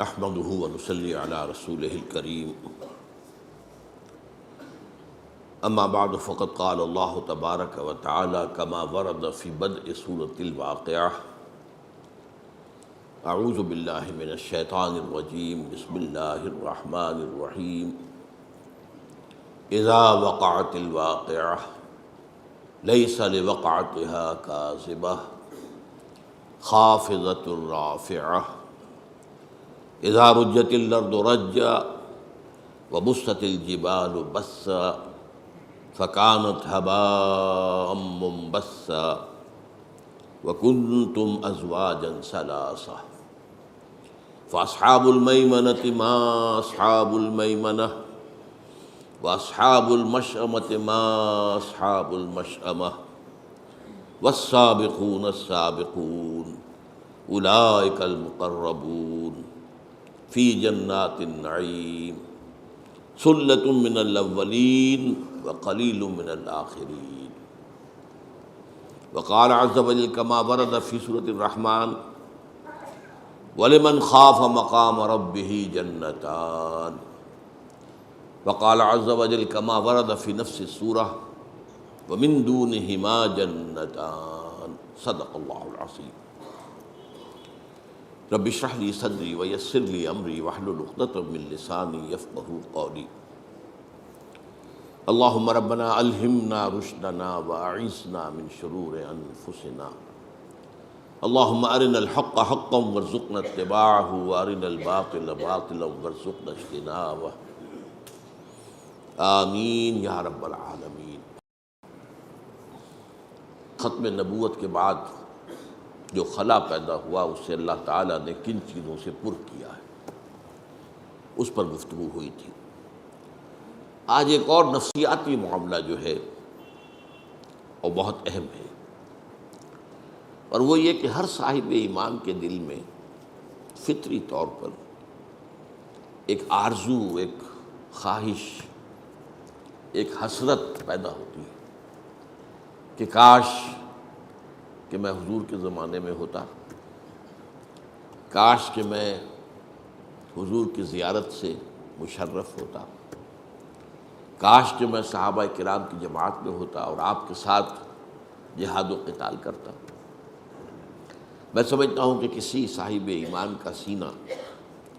نحمده ونصلي على رسوله الكريم اما بعد فقد قال الله تبارك وتعالى كما ورد في بدء سورة الواقعة اعوذ بالله من الشيطان الرجيم بسم الله الرحمن الرحيم اذا وقعت الواقعة ليس لوقعتها كاذبة خافضة رافعة اذا رجت الارض رجا وبست الجبال بسا فكانت هباء منبثا وكنتم ازواجا ثلاثا فاصحاب الميمنة ما اصحاب الميمنة واصحاب المشأمة ما اصحاب المشأمة والسابقون السابقون اولئك المقربون فی جنات النعیم ثلۃ من الاولین وقلیل من الآخرین وقال عز وجل كما ورد فی سورة الرحمن ولمن خاف مقام ربه جنتان وقال عز وجل كما ورد فی نفس السورة ومن دونهما جنتان صدق اللہ العظیم رب اشرح لي صدری ویسر لي امری واحلل عقدۃ من لسانی یفقہوا قولی اللہم ربنا الہمنا رشدنا واعصمنا من شرور انفسنا اللہم ارنا الحق حقا وارزقنا اتباعہ وارنا الباطل باطلا وارزقنا اجتنابہ آمین یا رب العالمین۔ ختم نبوت کے بعد جو خلا پیدا ہوا اس سے اللہ تعالیٰ نے کن چیزوں سے پر کیا ہے اس پر گفتگو ہوئی تھی۔ آج ایک اور نفسیاتی معاملہ جو ہے وہ بہت اہم ہے، اور وہ یہ کہ ہر صاحب ایمان کے دل میں فطری طور پر ایک آرزو، ایک خواہش، ایک حسرت پیدا ہوتی ہے کہ کاش کہ میں حضور کے زمانے میں ہوتا، کاش کہ میں حضور کی زیارت سے مشرف ہوتا، کاش کہ میں صحابہ کرام کی جماعت میں ہوتا اور آپ کے ساتھ جہاد و قتال کرتا۔ میں سمجھتا ہوں کہ کسی صاحب ایمان کا سینہ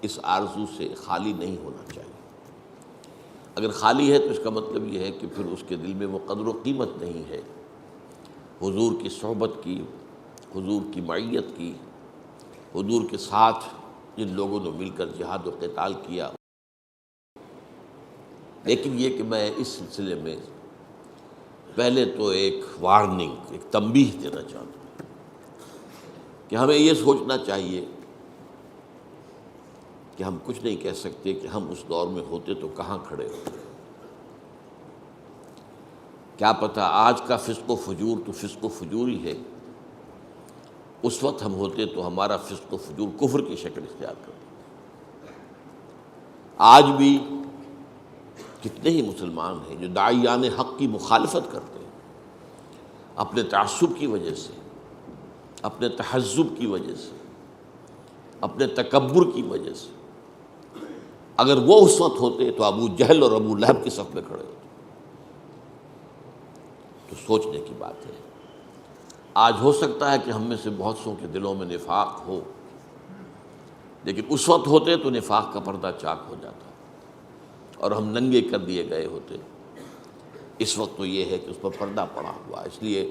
اس آرزو سے خالی نہیں ہونا چاہیے۔ اگر خالی ہے تو اس کا مطلب یہ ہے کہ پھر اس کے دل میں وہ قدر و قیمت نہیں ہے حضور کی صحبت کی، حضور کی معیت کی، حضور کے ساتھ جن لوگوں نے مل کر جہاد و قتال کیا۔ لیکن یہ کہ میں اس سلسلے میں پہلے تو ایک وارننگ، ایک تنبیہ دینا چاہتا ہوں کہ ہمیں یہ سوچنا چاہیے کہ ہم کچھ نہیں کہہ سکتے کہ ہم اس دور میں ہوتے تو کہاں کھڑے ہوتے۔ کیا پتہ آج کا فسق و فجور تو فسق و فجور ہی ہے، اس وقت ہم ہوتے تو ہمارا فسق و فجور کفر کی شکل اختیار کرتا۔ آج بھی کتنے ہی مسلمان ہیں جو داعیان حق کی مخالفت کرتے ہیں اپنے تعصب کی وجہ سے، اپنے تحزب کی وجہ سے، اپنے تکبر کی وجہ سے۔ اگر وہ اس وقت ہوتے تو ابو جہل اور ابو لہب کی صف میں کھڑے ہوتے۔ تو سوچنے کی بات ہے۔ آج ہو سکتا ہے کہ ہم میں سے بہت سوں کے دلوں میں نفاق ہو، لیکن اس وقت ہوتے تو نفاق کا پردہ چاک ہو جاتا اور ہم ننگے کر دیے گئے ہوتے۔ اس وقت تو یہ ہے کہ اس پر پردہ پڑا ہوا، اس لیے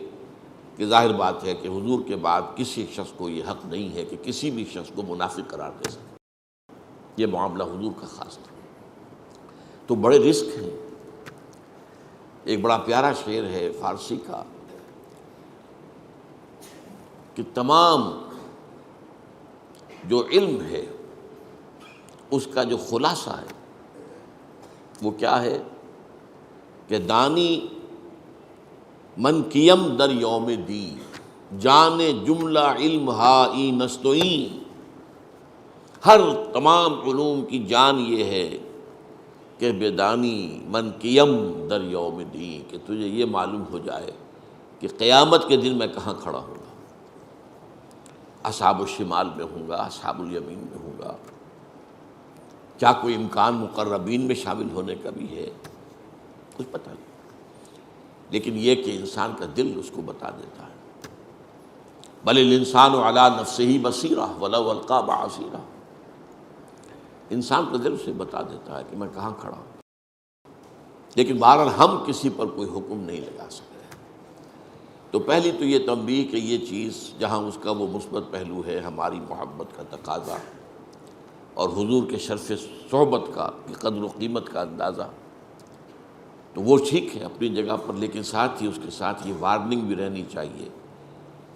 کہ ظاہر بات ہے کہ حضور کے بعد کسی شخص کو یہ حق نہیں ہے کہ کسی بھی شخص کو منافق قرار دے سکے۔ یہ معاملہ حضور کا خاص تھا۔ تو بڑے رسک ہیں۔ ایک بڑا پیارا شعر ہے فارسی کا کہ تمام جو علم ہے اس کا جو خلاصہ ہے وہ کیا ہے کہ دانی من کیم در یوم دی جانے جملہ علم ہائی نستوئیں۔ ہر تمام علوم کی جان یہ ہے کہ بیدانی من کیم در یوم دین، کہ تجھے یہ معلوم ہو جائے کہ قیامت کے دن میں کہاں کھڑا ہوں گا، اصحاب الشمال میں ہوں گا، اصحاب الیمین میں ہوں گا، کیا کوئی امکان مقربین میں شامل ہونے کا بھی ہے؟ کچھ پتہ نہیں، لیکن یہ کہ انسان کا دل اس کو بتا دیتا ہے۔ بل الانسان علی نفسہ بصیرہ ولو القی معاذیرہ، انسان کا دل اسے بتا دیتا ہے کہ میں کہاں کھڑا ہوں، لیکن بہرحال ہم کسی پر کوئی حکم نہیں لگا سکتے۔ تو پہلی تو یہ تنبیہ کہ یہ چیز جہاں اس کا وہ مثبت پہلو ہے، ہماری محبت کا تقاضا اور حضور کے شرف صحبت کا قدر و قیمت کا اندازہ، تو وہ ٹھیک ہے اپنی جگہ پر، لیکن ساتھ ہی اس کے ساتھ یہ وارننگ بھی رہنی چاہیے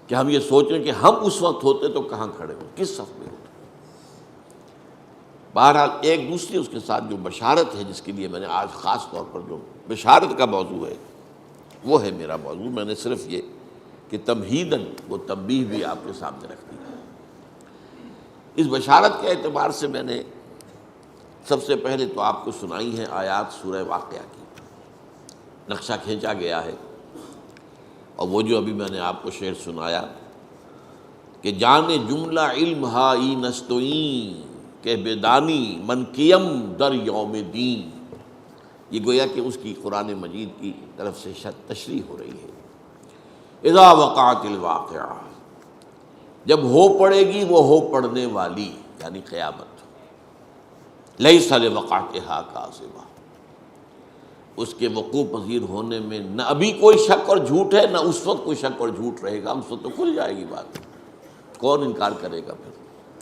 کہ ہم یہ سوچیں کہ ہم اس وقت ہوتے تو کہاں کھڑے ہوتے، کس صف میں ہوتے۔ بہرحال ایک دوسری اس کے ساتھ جو بشارت ہے، جس کے لیے میں نے آج خاص طور پر جو بشارت کا موضوع ہے وہ ہے میرا موضوع، میں نے صرف یہ کہ تمہیداً وہ تنبیہ بھی آپ کے سامنے رکھ دی ہے۔ اس بشارت کے اعتبار سے میں نے سب سے پہلے تو آپ کو سنائی ہیں آیات سورہ واقعہ کی، نقشہ کھینچا گیا ہے، اور وہ جو ابھی میں نے آپ کو شعر سنایا کہ جانے جملہ علم ہائی نستوئیں کہ بیدانی من کیم در یوم دین، یہ گویا کہ اس کی قرآن مجید کی طرف سے تشریح ہو رہی ہے۔ اذا وقعت الواقعہ، جب ہو پڑے گی وہ ہو پڑنے والی یعنی قیامت، لیس لوقعتہا کاذبہ، اس کے وقوع پذیر ہونے میں نہ ابھی کوئی شک اور جھوٹ ہے، نہ اس وقت کوئی شک اور جھوٹ رہے گا، اس وقت تو کھل جائے گی بات، کون انکار کرے گا پھر،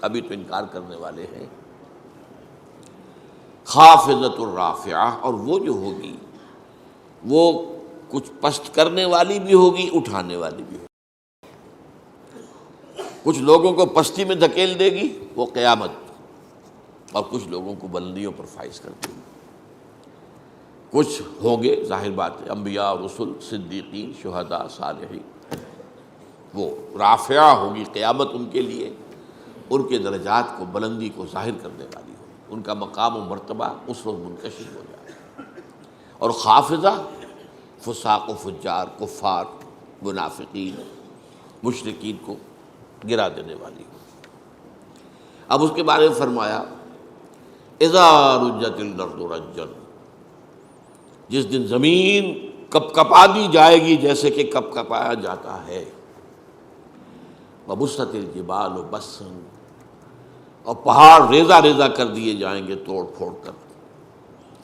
ابھی تو انکار کرنے والے ہیں۔ خافضۃ الرافعہ، اور وہ جو ہوگی وہ کچھ پست کرنے والی بھی ہوگی، اٹھانے والی بھی ہوگی، کچھ لوگوں کو پستی میں دھکیل دے گی وہ قیامت، اور کچھ لوگوں کو بلندیوں پر فائز کر دے گی۔ کچھ ہوں گے ظاہر بات ہے انبیاء، رسل، صدیقین، شہداء، صالحین، وہ رافعہ ہوگی قیامت ان کے لیے، ان کے درجات کو، بلندی کو ظاہر کرنے والی ہوگی، ان کا مقام و مرتبہ اس وقت منکشف ہو جائے گا۔ اور خافضہ فساق و فجار، کفار، منافقین، مشرکین کو گرا دینے والی ہوگی۔ اب اس کے بارے میں فرمایا اذا رجت الارض رجا، جس دن زمین کپ کپا دی جائے گی جیسے کہ کپ کپایا جاتا ہے، وبست الجبال بسا، اور پہاڑ ریزہ ریزہ کر دیے جائیں گے توڑ پھوڑ کر،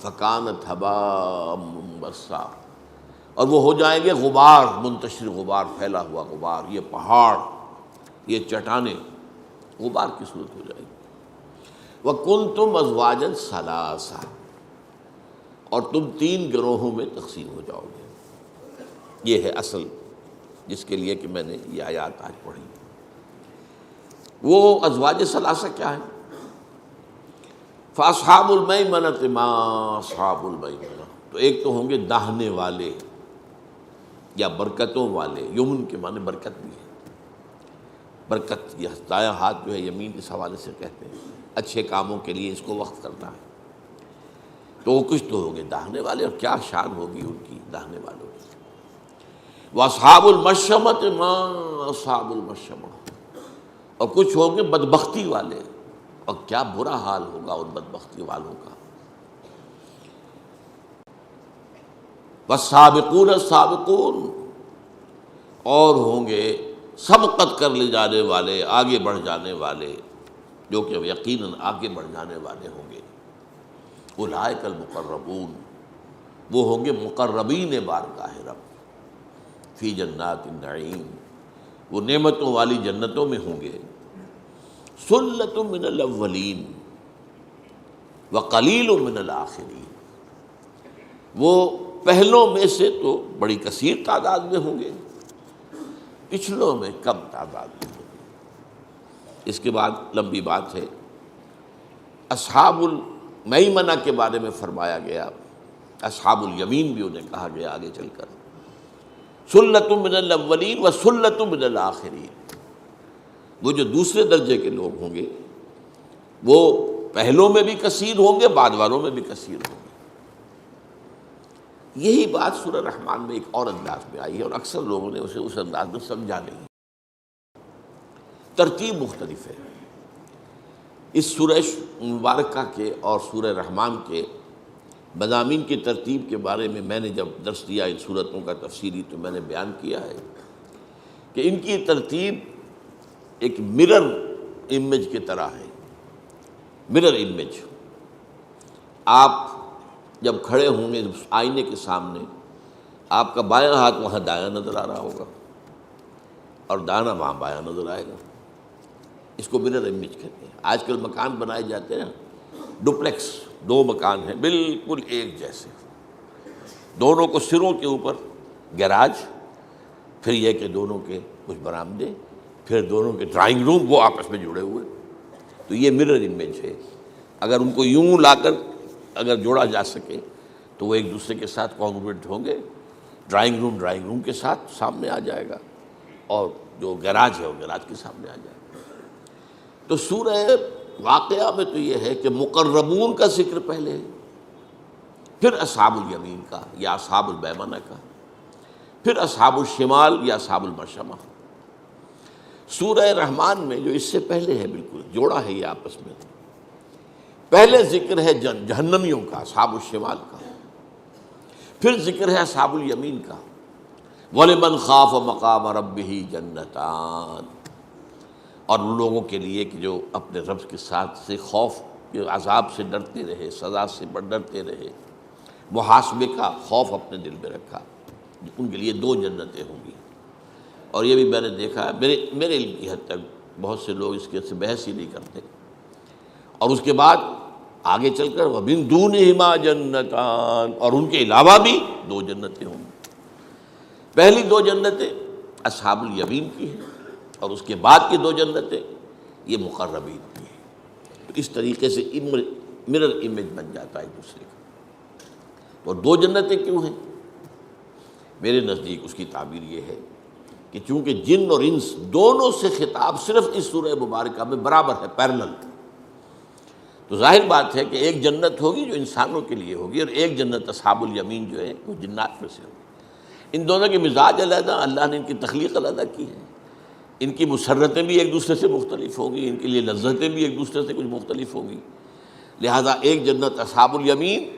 فکانت ہباء منبثا، اور وہ ہو جائیں گے غبار، منتشر غبار، پھیلا ہوا غبار، یہ پہاڑ، یہ چٹانیں غبار کی صورت ہو جائے گی۔ وَكُنْتُمْ أَزْوَاجًا ثَلَاثًا، اور تم 3 گروہوں میں تقسیم ہو جاؤ گے۔ یہ ہے اصل جس کے لیے کہ میں نے یہ آیات آج پڑھی۔ وہ ازواج ثلاثہ کیا ہے؟ فَأَصْحَابُ الْمَيْمَنَةِ مَا أَصْحَابُ الْمَيْمَنَةِ، تو ایک تو ہوں گے داہنے والے یا برکتوں والے، یمن کے معنی برکت بھی ہے، برکت یہ دایاں ہاتھ جو ہے یمین اس حوالے سے کہتے ہیں، اچھے کاموں کے لیے اس کو وقف کرنا ہے، تو وہ کچھ تو ہوں گے داہنے والے، اور کیا شان ہوگی ان کی داہنے والوں کی۔ وَأَصْحَابُ الْمَشْأَمَةِ مَا أَصْحَابُ الْمَشْأَمَةِ، اور کچھ ہوں گے بدبختی والے، اور کیا برا حال ہوگا ان بدبختی والوں کا۔ وَالسَّابِقُونَ السَّابِقُونَ، اور ہوں گے سبقت کر لے جانے والے، آگے بڑھ جانے والے، جو کہ یقیناً آگے بڑھ جانے والے ہوں گے۔ اولئک المقربون، وہ ہوں گے مقربین بارگاہ رب، فی جنات النعیم، وہ نعمتوں والی جنتوں میں ہوں گے۔ ثلۃ من الاولین وقلیل من الآخرین، وہ پہلوں میں سے تو بڑی کثیر تعداد میں ہوں گے، پچھلوں میں کم تعداد میں ہوں گے۔ اس کے بعد لمبی بات ہے، اصحاب المیمنہ کے بارے میں فرمایا گیا، اصحاب الیمین بھی انہیں کہا گیا آگے چل کر۔ ثلۃ من الاولین وثلۃ من الآخرین، وہ جو دوسرے درجے کے لوگ ہوں گے وہ پہلوں میں بھی کثیر ہوں گے، بعد والوں میں بھی کثیر ہوں گے۔ یہی بات سورہ رحمان میں ایک اور انداز میں آئی ہے، اور اکثر لوگوں نے اسے اس انداز میں سمجھا نہیں، ترتیب مختلف ہے۔ اس سورہ مبارکہ کے اور سورہ رحمان کے مضامین کی ترتیب کے بارے میں میں نے جب درس دیا ان صورتوں کا تفصیلی، تو میں نے بیان کیا ہے کہ ان کی ترتیب ایک مرر امیج کی طرح ہے۔ مرر امیج، آپ جب کھڑے ہوں گے آئینے کے سامنے، آپ کا بایاں ہاتھ وہاں دایاں نظر آ رہا ہوگا اور دانا وہاں بایاں نظر آئے گا۔ اس کو مرر امیج کہتے ہیں۔ آج کل مکان بنائے جاتے ہیں ڈپلیکس، دو مکان ہیں بالکل ایک جیسے، دونوں کو سروں کے اوپر گیراج، پھر یہ کہ دونوں کے کچھ برآمدے، پھر دونوں کے ڈرائنگ روم، وہ آپس میں جڑے ہوئے۔ تو یہ مرر امیج ہے۔ اگر ان کو یوں لا کر اگر جوڑا جا سکے تو وہ ایک دوسرے کے ساتھ کانگروئنٹ ہوں گے۔ ڈرائنگ روم کے ساتھ سامنے آ جائے گا، اور جو گیراج ہے وہ گیراج کے سامنے آ جائے گا۔ تو سورہ واقعہ میں تو یہ ہے کہ مقربون کا ذکر پہلے ہے، پھر اصحاب الیمین کا یا اصحاب المیمنہ کا، پھر اصحاب الشمال یا اصحاب المشأمہ۔ سورہ رحمان میں جو اس سے پہلے ہے، بالکل جوڑا ہے یہ آپس میں، پہلے ذکر ہے جہنمیوں کا، اصحاب الشمال کا، پھر ذکر ہے اصحاب الیمین کا۔ وَلِمَنْ خَافَ مَقَامَ رَبِّهِ جَنَّتَانِ، اور ان لوگوں کے لیے کہ جو اپنے رب کے ساتھ سے خوف کے عذاب سے ڈرتے رہے، سزا سے ڈرتے رہے، محاسبے کا خوف اپنے دل میں رکھا، ان کے لیے دو جنتیں ہوں گی۔ اور یہ بھی میں نے دیکھا ہے، میرے علم کی حد تک بہت سے لوگ اس کے سے بحث ہی نہیں کرتے۔ اور اس کے بعد آگے چل کر وَمِن دُونِهِمَا جَنَّتَانِ، اور ان کے علاوہ بھی دو جنتیں ہوں گی۔ پہلی دو جنتیں اصحاب الیمین کی ہیں، اور اس کے بعد کی دو جنتیں یہ مقربین کی ہیں۔ تو اس طریقے سے مرر امیج بن جاتا ہے ایک دوسرے کا۔ اور دو جنتیں کیوں ہیں؟ میرے نزدیک اس کی تعبیر یہ ہے کہ چونکہ جن اور انس دونوں سے خطاب صرف اس سورہ مبارکہ میں برابر ہے، پیرلل، تو ظاہر بات ہے کہ ایک جنت ہوگی جو انسانوں کے لیے ہوگی، اور ایک جنت اصحاب الیمین جو ہے وہ جنات میں سے ہوگی۔ ان دونوں کے مزاج علیحدہ، اللہ نے ان کی تخلیق علیحدہ کی ہے، ان کی مسرتیں بھی ایک دوسرے سے مختلف ہوگی، ان کے لیے لذتیں بھی ایک دوسرے سے کچھ مختلف ہوگی۔ لہذا ایک جنت اصحاب الیمین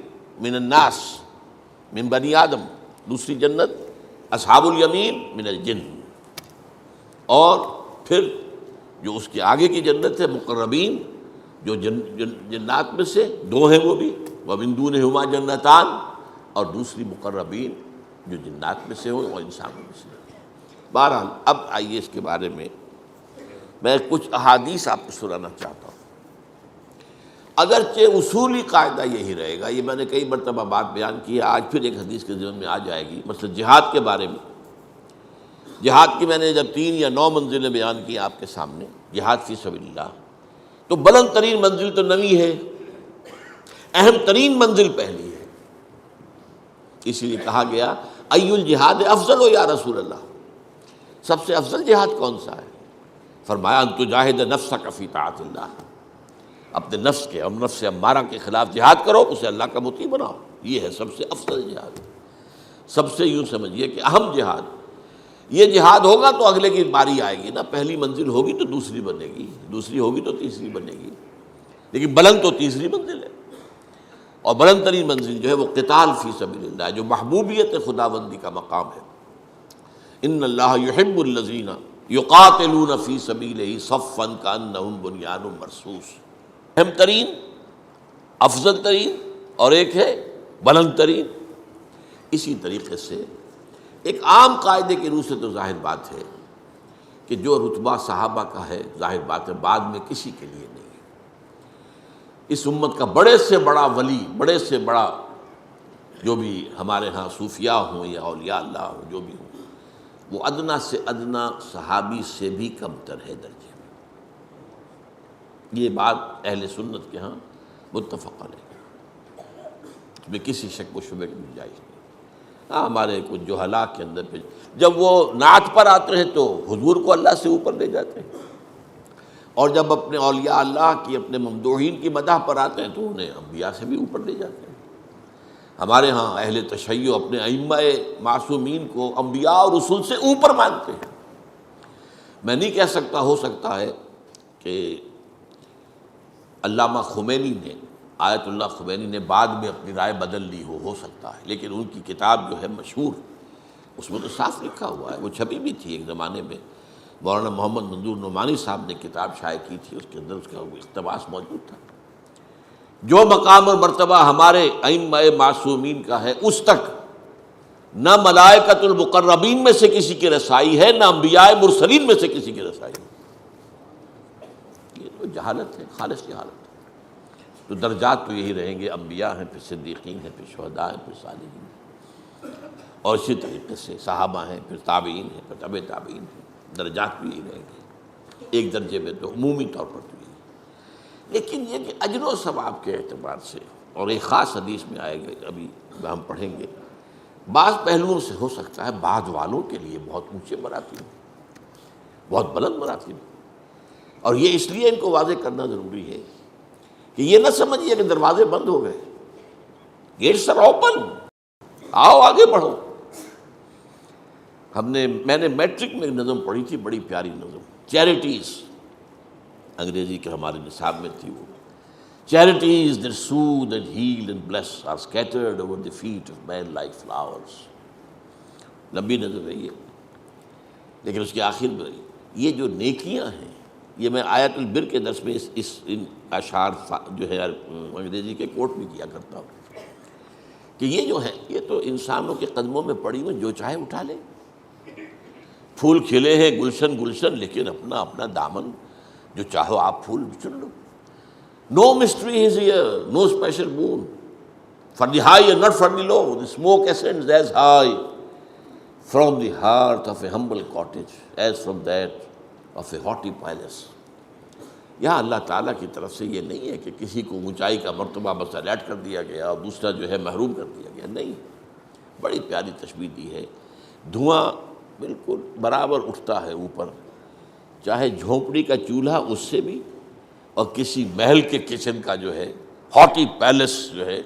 من الناس، من بنی آدم، دوسری جنت اصحاب الیمین من الجن، اور پھر جو اس کے آگے کی جنت ہے مقربین، جو جنات میں سے دو ہیں وہ بھی، وَمِن دُونِهِمَا جَنَّتَانِ، اور دوسری مقربین جو جنات میں سے ہو اور انسانوں میں سے ہو۔ بہرحال اب آئیے اس کے بارے میں کچھ احادیث آپ کو سنانا چاہتا ہوں۔ اگرچہ اصولی قاعدہ یہی رہے گا، یہ میں نے کئی مرتبہ بات بیان کی ہے، آج پھر ایک حدیث کے ذہن میں آ جائے گی، مثلا جہاد کے بارے میں۔ جہاد کی میں نے جب 3 یا 9 منزلیں بیان کی آپ کے سامنے، جہاد فی سبیل اللہ، تو بلند ترین منزل تو 9 ہے، اہم ترین منزل پہلی ہے۔ اسی لیے کہا گیا ای الجہاد افضل یا رسول اللہ، سب سے افضل جہاد کون سا ہے؟ فرمایا ان تجاہد نفسک فی طاعت اللہ، اپنے نفس کے اور نفس امارہ کے خلاف جہاد کرو، اسے اللہ کا مطیع بناؤ، یہ ہے سب سے افضل جہاد، سب سے یوں سمجھیے کہ اہم جہاد۔ یہ جہاد ہوگا تو اگلے کی باری آئے گی نا، پہلی منزل ہوگی تو دوسری بنے گی، دوسری ہوگی تو تیسری بنے گی، لیکن بلند تو تیسری منزل ہے۔ اور بلند ترین منزل جو ہے وہ قتال فی سبیل اللہ، جو محبوبیت خداوندی کا مقام ہے۔ ان اللہ یحب الذین یقاتلون فی سبیلہ صفا کانہم بنیان مرصوص، اہم ترین، افضل ترین، اور ایک ہے بلند ترین۔ اسی طریقے سے ایک عام قاعدے کی روح سے تو ظاہر بات ہے کہ جو رتبہ صحابہ کا ہے، ظاہر بات ہے بعد میں کسی کے لیے نہیں ہے۔ اس امت کا بڑے سے بڑا ولی، بڑے سے بڑا جو بھی ہمارے ہاں صوفیاء ہوں یا اولیاء اللہ ہوں، جو بھی ہوں، وہ ادنا سے ادنا صحابی سے بھی کم تر ہے درجے میں۔ یہ بات اہل سنت کے ہاں متفق علیہ، اس میں کسی شک و شبہ کی گنجائش نہیں۔ ہاں ہمارے کچھ جہلاء کے اندر پہ جب وہ نعت پر آتے ہیں تو حضور کو اللہ سے اوپر لے جاتے ہیں، اور جب اپنے اولیاء اللہ کی، اپنے ممدوحین کی مدح پر آتے ہیں تو انہیں انبیاء سے بھی اوپر لے جاتے ہیں۔ ہمارے ہاں اہل تشیع اپنے ائمہ معصومین کو انبیاء اور رسول سے اوپر مانتے ہیں۔ میں نہیں کہہ سکتا، ہو سکتا ہے کہ علامہ خمینی نے، آیت اللہ خمینی نے بعد میں اپنی رائے بدل لی ہو سکتا ہے، لیکن ان کی کتاب جو ہے مشہور، اس میں تو صاف لکھا ہوا ہے، وہ چھپی بھی تھی ایک زمانے میں، مولانا محمد منظور نعمانی صاحب نے کتاب شائع کی تھی، اس کے اندر اس کا وہ اقتباس موجود تھا، جو مقام اور مرتبہ ہمارے ائمہ معصومین کا ہے اس تک نہ ملائکۃ المقربین میں سے کسی کی رسائی ہے، نہ انبیاء مرسلین میں سے کسی کی رسائی ہے۔ یہ تو جہالت ہے، خالص جہالت ہے۔ تو درجات تو یہی رہیں گے، انبیاء ہیں، پھر صدیقین ہیں، پھر شہداء ہیں، پھر صالحین، اور اسی طریقے سے صحابہ ہیں، پھر تابعین ہیں، پھر تبع تابعین ہیں، درجات بھی یہی رہیں گے، ایک درجے میں تو عمومی طور پر تو یہی۔ لیکن یہ کہ اجر و ثواب کے اعتبار سے، اور ایک خاص حدیث میں آئے گا، ابھی ہم پڑھیں گے، بعض پہلوؤں سے ہو سکتا ہے بعض والوں کے لیے بہت اونچے مراتب، بہت بلند مراتب، اور یہ اس لیے ان کو واضح کرنا ضروری ہے کہ یہ نہ سمجھیے کہ دروازے بند ہو گئے، گیٹس آر اوپن، آؤ آگے بڑھو۔ میں نے میٹرک میں نظم پڑھی تھی، بڑی پیاری نظم، چیریٹیز، انگریزی کے ہمارے نصاب میں تھی وہ، charities that soothe and heal and bless are scattered over the feet of men like flowers۔ لمبی نظر ہے یہ، لیکن اس کے آخر میں یہ جو نیکیاں ہیں، یہ میں آیت البر کے درس میں ان اشعار جو ہے انگریزی کے کوٹ بھی کیا کرتا ہوں کہ یہ جو ہے یہ تو انسانوں کے قدموں میں پڑی ہوئی، جو چاہے اٹھا لے، پھول کھلے ہیں گلشن گلشن، لیکن اپنا اپنا دامن جو چاہو آپ پھول چن لو۔ No mystery is here, no special boon. For the high and not for the low, the smoke ascends as high from the hearth of a humble cottage as from that of a haughty palace۔ یہاں اللہ تعالیٰ کی طرف سے یہ نہیں ہے کہ کسی کو اونچائی کا مرتبہ بس الیٹ کر دیا گیا اور دوسرا جو ہے محروم کر دیا گیا، نہیں، بڑی پیاری تشبیہ دی ہے۔ دھواں بالکل برابر اٹھتا ہے اوپر، چاہے جھونپڑی کا چولہا اس سے بھی، اور کسی محل کے کچن کا جو ہے ہاٹی پیلس جو ہے،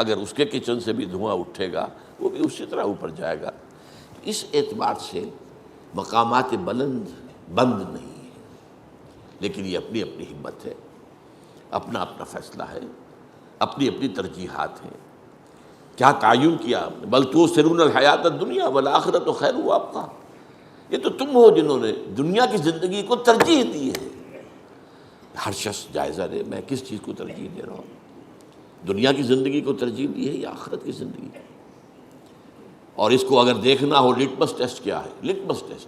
اگر اس کے کچن سے بھی دھواں اٹھے گا وہ بھی اسی طرح اوپر جائے گا۔ اس اعتبار سے مقامات بلند بند نہیں ہے، لیکن یہ اپنی اپنی ہمت ہے، اپنا اپنا فیصلہ ہے، اپنی اپنی ترجیحات ہیں۔ کیا تعین کیا آپ نے، بل تؤثرون الحیات الدنیا والآخرۃ خیر وابقیٰ، یہ تو تم ہو جنہوں نے دنیا کی زندگی کو ترجیح دی ہے۔ ہر شخص جائزہ دے میں کس چیز کو ترجیح دے رہا ہوں، دنیا کی زندگی کو ترجیح دی ہے یا آخرت کی زندگی، اور اس کو اگر دیکھنا ہو لٹمس ٹیسٹ کیا ہے، لٹمس ٹیسٹ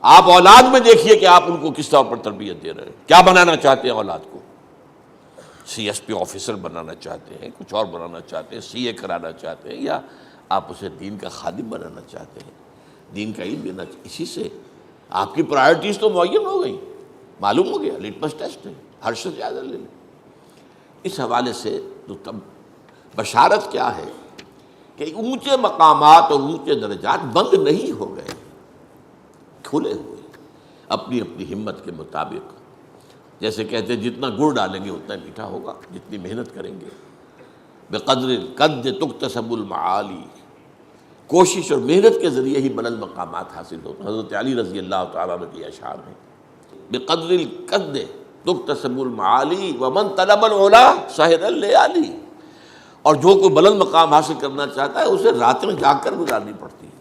آپ اولاد میں دیکھیے کہ آپ ان کو کس طور پر تربیت دے رہے ہیں، کیا بنانا چاہتے ہیں اولاد کو، سی ایس پی آفیسر بنانا چاہتے ہیں، کچھ اور بنانا چاہتے ہیں، سی اے کرانا چاہتے ہیں، یا آپ اسے دین کا خادم بنانا چاہتے ہیں، دین کا علم دینا، اسی سے آپ کی پرائرٹیز تو معین ہو گئی، معلوم ہو گیا، لٹمس ٹیسٹ ہے، ہر شخص جائزہ لے لیں۔ اس حوالے سے تو تب بشارت کیا ہے کہ اونچے مقامات اور اونچے درجات بند نہیں ہو گئے، کھلے ہوئے، اپنی اپنی ہمت کے مطابق، جیسے کہتے ہیں جتنا گڑ ڈالیں گے اتنا میٹھا ہوگا، جتنی محنت کریں گے، بقدر القد تکتسب المعالی، کوشش اور محنت کے ذریعے ہی بلند مقامات حاصل ہوتے ہیں۔ حضرت علی رضی اللہ تعالیٰ عنہ کی اشعار ہیں، بقدر القد تکتسب المعالی ومن طلب العلا سہر اللیالی، اور جو کوئی بلند مقام حاصل کرنا چاہتا ہے اسے راتیں جاگ کر گزارنی پڑتی ہے۔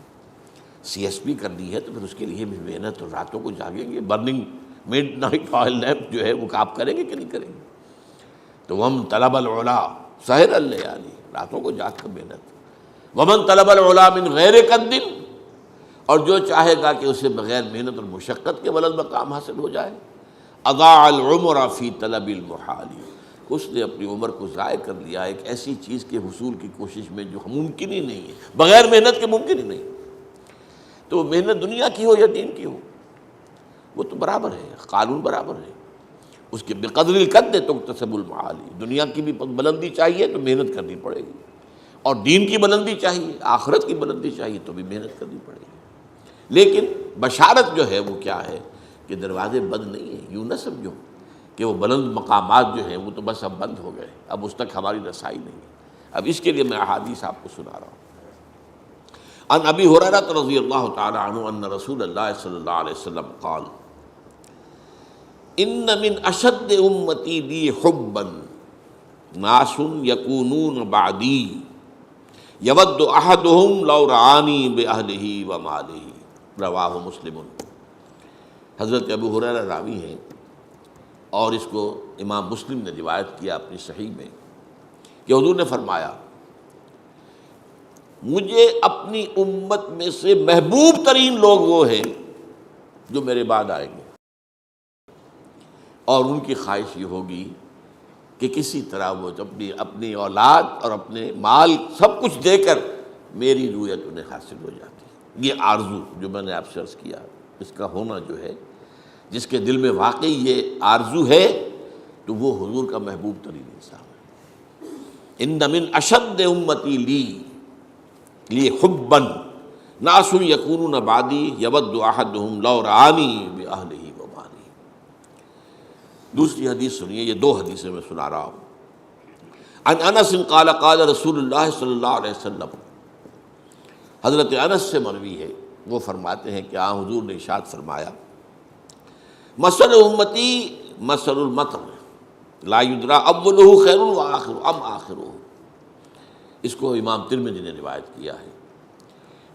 سی ایس پی کرنی ہے تو پھر اس کے لیے بھی محنت، اور راتوں کو جاگیں گے، burning mid night oil lamp جو ہے وہ آپ کریں گے کہ نہیں کریں گے؟ تو ومن طلب العلا سہر اللیالی، راتوں کو جاگ کر محنت، ومن طلب العلا من غیر قد، اور جو چاہے گا کہ اسے بغیر محنت اور مشقت کے بلند مقام حاصل ہو جائے، اضاع العمر فی طلب المحال، اس نے اپنی عمر کو ضائع کر لیا ایک ایسی چیز کے حصول کی کوشش میں جو ممکن ہی نہیں ہے، بغیر محنت کے ممکن ہی نہیں۔ تو محنت دنیا کی ہو یا دین کی ہو، وہ تو برابر ہے، قانون برابر ہے اس کے، بقدر القد تکتسب المعالی، دنیا کی بھی بلندی چاہیے تو محنت کرنی پڑے گی، اور دین کی بلندی چاہیے، آخرت کی بلندی چاہیے تو بھی محنت کرنی پڑے گی۔ لیکن بشارت جو ہے وہ کیا ہے کہ دروازے بند نہیں ہیں، یوں نہ سمجھو کہ وہ بلند مقامات جو ہیں وہ تو بس اب بند ہو گئے، اب اس تک ہماری رسائی نہیں ہے۔ اب اس کے لیے میں احادیث آپ کو سنا رہا ہوں۔ عن ابی ہریرہ رضی اللہ تعالی عنہ ان رسول اللہ صلی اللہ علیہ وسلم قال ان من اشد امتی لی حبا ناس یکونون بعدی یود احدہم لو رعانی باہلہ ومالہ، رواہ مسلم۔ حضرت ابو ہریرہ راوی ہیں اور اس کو امام مسلم نے روایت کیا اپنی صحیح میں کہ حضور نے فرمایا مجھے اپنی امت میں سے محبوب ترین لوگ وہ ہیں جو میرے بعد آئیں گے، اور ان کی خواہش یہ ہوگی کہ کسی طرح وہ اپنی اولاد اور اپنے مال سب کچھ دے کر میری رویت انہیں حاصل ہو جاتی ہے۔ یہ آرزو جو میں نے آپ سے عرض کیا، اس کا ہونا جو ہے، جس کے دل میں واقعی یہ آرزو ہے تو وہ حضور کا محبوب ترین انسان ہے۔ ان من اشد امتی لی حبا ناس یکونون بعدی یود احدہم لو رعانی باہلہ ومالہ۔ دوسری حدیث سنیے، یہ دو حدیثیں میں سنا رہا ہوں۔ عن انس قال قال رسول اللہ صلی اللہ علیہ وسلم، حضرت انس سے مروی ہے، وہ فرماتے ہیں کہ حضور نے ارشاد فرمایا مثل امتی مثل المطر لا یدری اولہ خیر وآخر ام آخرہ۔ اس کو امام ترمذی نے روایت کیا ہے۔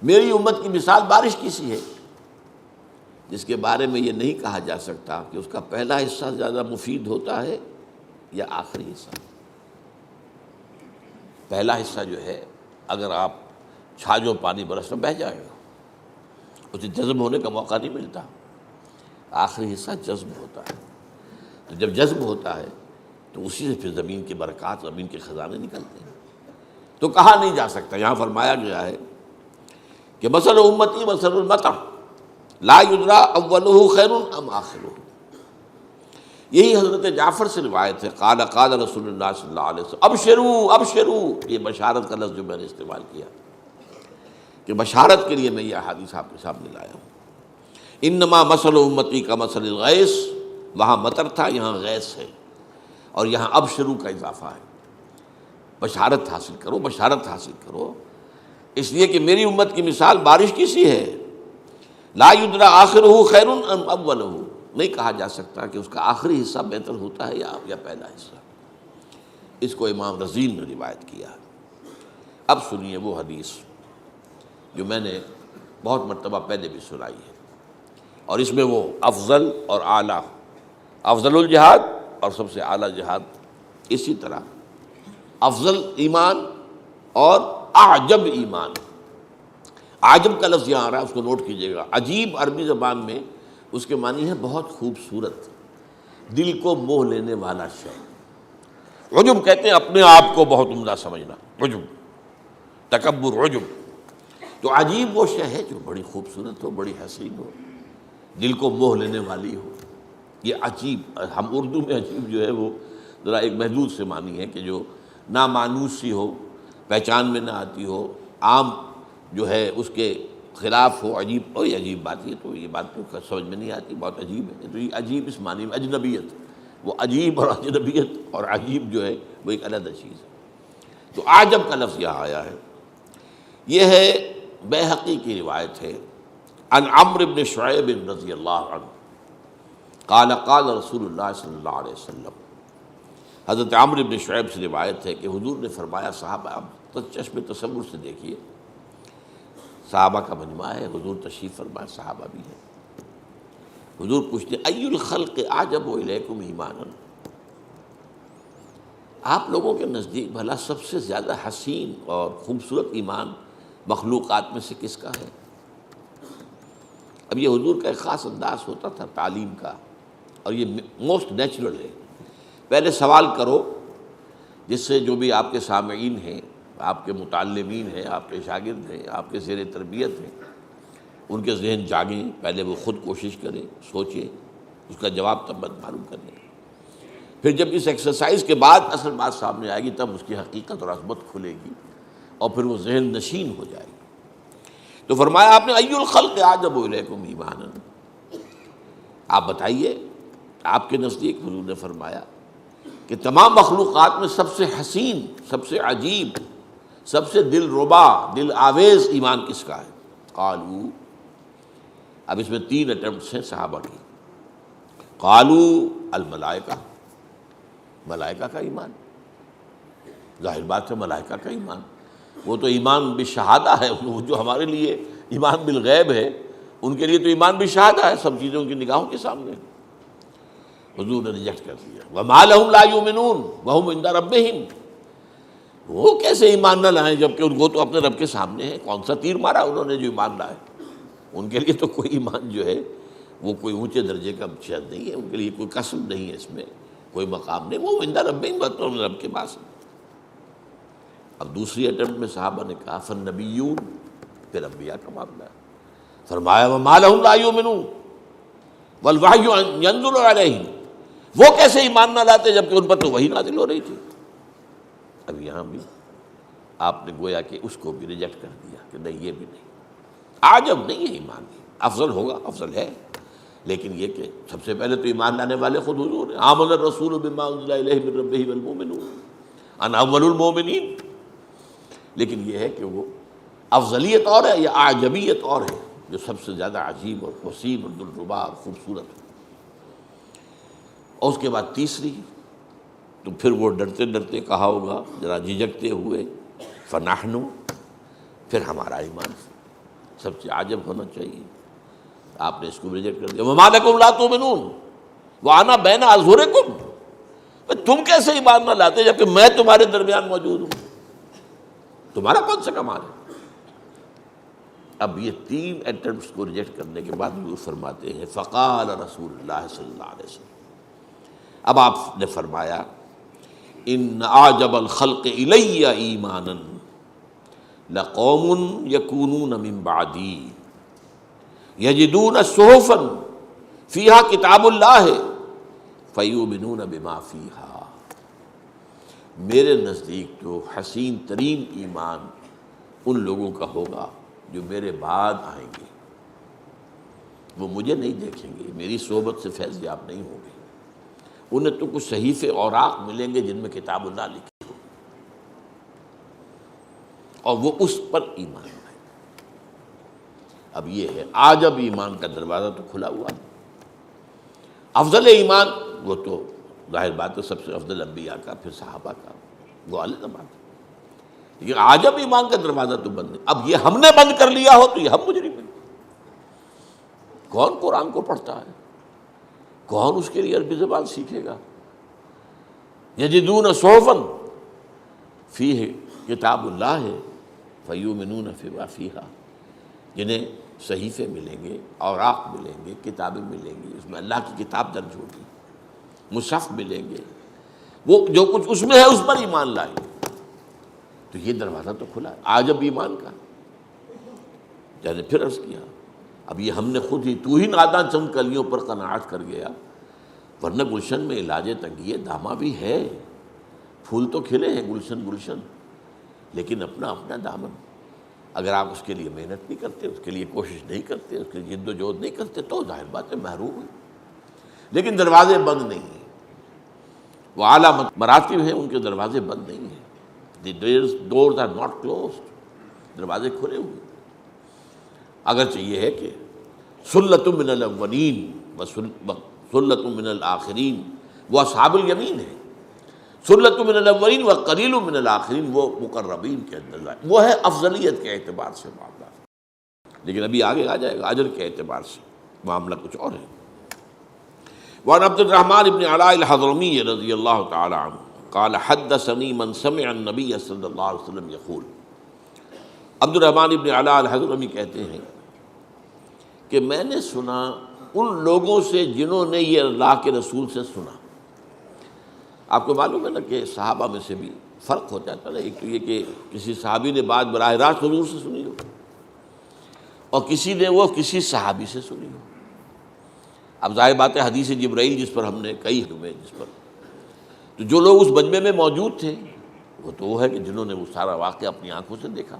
میری امت کی مثال بارش کی سی ہے جس کے بارے میں یہ نہیں کہا جا سکتا کہ اس کا پہلا حصہ زیادہ مفید ہوتا ہے یا آخری حصہ۔ پہلا حصہ جو ہے اگر آپ چھاجو پانی برس میں بہہ جائے گا، اسے جذب ہونے کا موقع نہیں ملتا۔ آخری حصہ جذب ہوتا ہے، تو جب جذب ہوتا ہے تو اسی سے پھر زمین کی برکات، زمین کے خزانے نکلتے ہیں۔ تو کہا نہیں جا سکتا، یہاں فرمایا گیا ہے کہ مثل امتی مثل المطر لا یدری اولہ خیر ام آخرہ۔ یہی حضرت جعفر سے روایت ہے، قال قال رسول اللہ صلی اللہ علیہ وسلم ابشروا ابشروا، یہ بشارت کا لفظ جو میں نے استعمال کیا کہ بشارت کے لیے میں یہ احادیث آپ کے سامنے لایا ہوں۔ انما مثل امتی کا مثل الغیث، وہاں مطر تھا، یہاں غیث ہے، اور یہاں ابشروا کا اضافہ ہے۔ بشارت حاصل کرو، بشارت حاصل کرو، اس لیے کہ میری امت کی مثال بارش کی سی ہے۔ لا یدری آخرہ خیر ام اولہ، نہیں کہا جا سکتا کہ اس کا آخری حصہ بہتر ہوتا ہے یا پہلا حصہ۔ اس کو امام رزین نے روایت کیا ہے۔ اب سنیے وہ حدیث جو میں نے بہت مرتبہ پہلے بھی سنائی ہے، اور اس میں وہ افضل اور اعلیٰ، افضل الجہاد اور سب سے اعلیٰ جہاد، اسی طرح افضل ایمان اور اعجب ایمان۔ عجب کا لفظ یہاں آ رہا ہے، اس کو نوٹ کیجئے گا۔ عجیب عربی زبان میں اس کے معنی ہے بہت خوبصورت، دل کو موہ لینے والا شے۔ عجب کہتے ہیں اپنے آپ کو بہت عمدہ سمجھنا، عجب، تکبر، عجب۔ تو عجیب وہ شے ہے جو بڑی خوبصورت ہو، بڑی حسین ہو، دل کو موہ لینے والی ہو، یہ عجیب۔ ہم اردو میں عجیب جو ہے وہ ذرا ایک محدود سے معنی ہے کہ جو نامانوس سی ہو، پہچان میں نہ آتی ہو، عام جو ہے اس کے خلاف ہو، عجیب، کوئی عجیب بات ہے، تو یہ بات تو سمجھ میں نہیں آتی، بہت عجیب ہے۔ تو یہ عجیب اس معنی میں اجنبیت، وہ عجیب اور اجنبیت اور عجیب جو ہے وہ ایک علیحدہ چیز ہے۔ تو عجب کا لفظ یہاں آیا ہے، یہ ہے بیہقی کی روایت ہے، عن عمرو بن شعیب رضی اللہ عنہ قال قال رسول اللہ صلی اللہ علیہ وسلم۔ حضرت عمرو بن شعیب سے روایت ہے کہ حضور نے فرمایا، صحابہ اب تو چشم تصور سے دیکھیے، صحابہ کا مجمع ہے، حضور تشریف فرمائے، صحابہ بھی ہیں۔ حضور پوچھتے ای الخلق اعجب الیکم ایمانا، آپ لوگوں کے نزدیک بھلا سب سے زیادہ حسین اور خوبصورت ایمان مخلوقات میں سے کس کا ہے؟ اب یہ حضور کا ایک خاص انداز ہوتا تھا تعلیم کا، اور یہ موسٹ نیچرل ہے۔ پہلے سوال کرو، جس سے جو بھی آپ کے سامعین ہیں، آپ کے متعلمین ہیں، آپ کے شاگرد ہیں، آپ کے زیر تربیت ہیں، ان کے ذہن جاگیں، پہلے وہ خود کوشش کریں، سوچیں، اس کا جواب تب معلوم کر لیں۔ پھر جب اس ایکسرسائز کے بعد اصل بات سامنے آئے گی، تب اس کی حقیقت اور عظمت کھلے گی، اور پھر وہ ذہن نشین ہو جائے گی۔ تو فرمایا آپ نے ای الخلق اعجب الیکم ایمانا، آپ بتائیے آپ کے نزدیک، حضور نے فرمایا کہ تمام مخلوقات میں سب سے حسین، سب سے عجیب، سب سے دل ربا، دل آویز ایمان کس کا ہے؟ قالوا، اب اس میں 3 اٹمپٹس ہیں صحابہ کی، قالوا الملائکہ، ملائکہ کا ایمان، ظاہر بات ہے ملائکہ کا ایمان، وہ تو ایمان بالشہادہ ہے، وہ جو ہمارے لیے ایمان بالغیب ہے ان کے لیے تو ایمان بالشہادہ ہے، سب چیزیں ان کی نگاہوں کے سامنے۔ حضور نے ریجیکٹ کر دیا، وما لهم لا يؤمنون وهم عند ربهم، وہ کیسے ایمان نہ لائیں جبکہ ان کو تو اپنے رب کے سامنے ہے، کون سا تیر مارا انہوں نے جو ایمان لائے، ان کے لیے تو کوئی ایمان جو ہے وہ کوئی اونچے درجے کا شاید نہیں ہے، ان کے لیے کوئی قسم نہیں ہے، اس میں کوئی مقام نہیں، وہ عند ربهم، بس اپنے رب کے پاس ہے۔ اب دوسری اٹمپٹ میں صحابہ نے کہا فالنبیون، پھر انبیاء کا معاملہ ہے، فرمایا وما لهم لا يؤمنون والوحی ينزل علیہم، وہ کیسے ایمان نہ لاتے جبکہ ان پر تو وحی نازل ہو رہی تھی۔ اب یہاں بھی آپ نے گویا کہ اس کو بھی ریجیکٹ کر دیا کہ نہیں، یہ بھی نہیں، عجب نہیں ہے ایمان، افضل ہوگا، افضل ہے، لیکن یہ کہ سب سے پہلے تو ایمان لانے والے خود حضور ہیں، آمن الرسول بما انزل الیہ من ربہ والمؤمنون انا اول المؤمنین، لیکن یہ ہے کہ وہ افضلیت اور ہے یا اعجبیت اور ہے، جو سب سے زیادہ عجیب اور حسین اور دلربا اور خوبصورت ہے۔ اور اس کے بعد تیسری، تو پھر وہ ڈرتے ڈرتے کہا ہوگا، ذرا جھجکتے ہوئے، فنحن، پھر ہمارا ایمان سب سے عجب ہونا چاہیے، آپ نے اس کو ریجیکٹ کر دیا، وما لکم لا تؤمنون وانا بین اظہرکم، تم کیسے ایمان نہ لاتے جبکہ میں تمہارے درمیان موجود ہوں، تمہارا کون سا کمال ہے۔ اب یہ تین اٹمپٹس کو ریجیکٹ کرنے کے بعد وہ فرماتے ہیں فقال رسول اللہ صلی اللہ علیہ وسلم، اب آپ نے فرمایا ان اعجب الخلق الی ایمانا لقوم یکونون من بعدی یجدون صحفا فیہا کتاب اللہ فیؤمنون بما فیہا، میرے نزدیک جو حسین ترین ایمان ان لوگوں کا ہوگا جو میرے بعد آئیں گے، وہ مجھے نہیں دیکھیں گے، میری صحبت سے فیض یاب نہیں ہوں گے، انہیں تو کچھ صحیفے اوراق ملیں گے جن میں کتاب اللہ لکھی ہو، اور وہ اس پر ایمان لائیں۔ اب یہ ہے عجب ایمان کا دروازہ تو کھلا ہوا، افضل ایمان وہ تو ظاہر بات ہے سب سے افضل انبیاء کا، پھر صحابہ کا، وہ علیہ بات ہے، یہ عجب ایمان کا دروازہ تو بند ہے۔ اب یہ ہم نے بند کر لیا ہو تو یہ ہم مجرم ہیں۔ کون قرآن کو پڑھتا ہے، کون اس کے لیے عربی زبان سیکھے گا؟ یجدون صحفا فیہ کتاب اللہ فیؤمنون بما فیہا، جنہیں صحیفے ملیں گے، اوراق ملیں گے، کتابیں ملیں گی، اس میں اللہ کی کتاب درج ہوگی، مصحف ملیں گے، وہ جو کچھ اس میں ہے اس پر ایمان لائیں گے، تو یہ دروازہ تو کھلا ہے عجب ایمان کا۔ جیسے پھر عرض کیا، اب یہ ہم نے خود ہی، تو ہی ناداں چند کلیوں پر قناعت کر گیا، ورنہ گلشن میں علاج تنگی داماں بھی ہے، پھول تو کھلے ہیں گلشن گلشن، لیکن اپنا اپنا دامن، اگر آپ اس کے لیے محنت نہیں کرتے، اس کے لیے کوشش نہیں کرتے، اس کے لیے جد و جہد نہیں کرتے تو ظاہر بات ہے محروم ہیں، لیکن دروازے بند نہیں ہیں، وہ اعلیٰ مراتب ہیں ان کے دروازے بند نہیں ہیں، دی doors are not closed، دروازے کھلے ہوئے، اگرچہ یہ ہے کہ سلۃ من الاولین و سلۃ من الآخرین، وہ اصحاب الیمین ہے، سلۃ من الاولین و قلیل من الآخرین وہ مقربین کے اندر، وہ ہے افضلیت کے اعتبار سے معاملہ، لیکن ابھی آگے آ جائے گا اجر کے اعتبار سے معاملہ کچھ اور ہے۔ وعن عبد الرحمن بن علاء الحضرمی رضی اللہ تعالی عنہ قال حدثني من سمع النبی صلی اللہ علیہ وسلم یقول، عبد الرحمن بن علاء الحضرمی کہتے ہیں کہ میں نے سنا ان لوگوں سے جنہوں نے یہ اللہ کے رسول سے سنا۔ آپ کو معلوم ہے نا کہ صحابہ میں سے بھی فرق ہو جاتا ہے، ایک تو یہ کہ کسی صحابی نے بات براہ راست حضور سے سنی ہو، اور کسی نے وہ کسی صحابی سے سنی ہو۔ اب ظاہر بات ہے حدیث جبرائیل جس پر ہم نے کئی جمعے جس پر، تو جو لوگ اس مجمع میں موجود تھے وہ تو وہ ہے کہ جنہوں نے وہ سارا واقعہ اپنی آنکھوں سے دیکھا،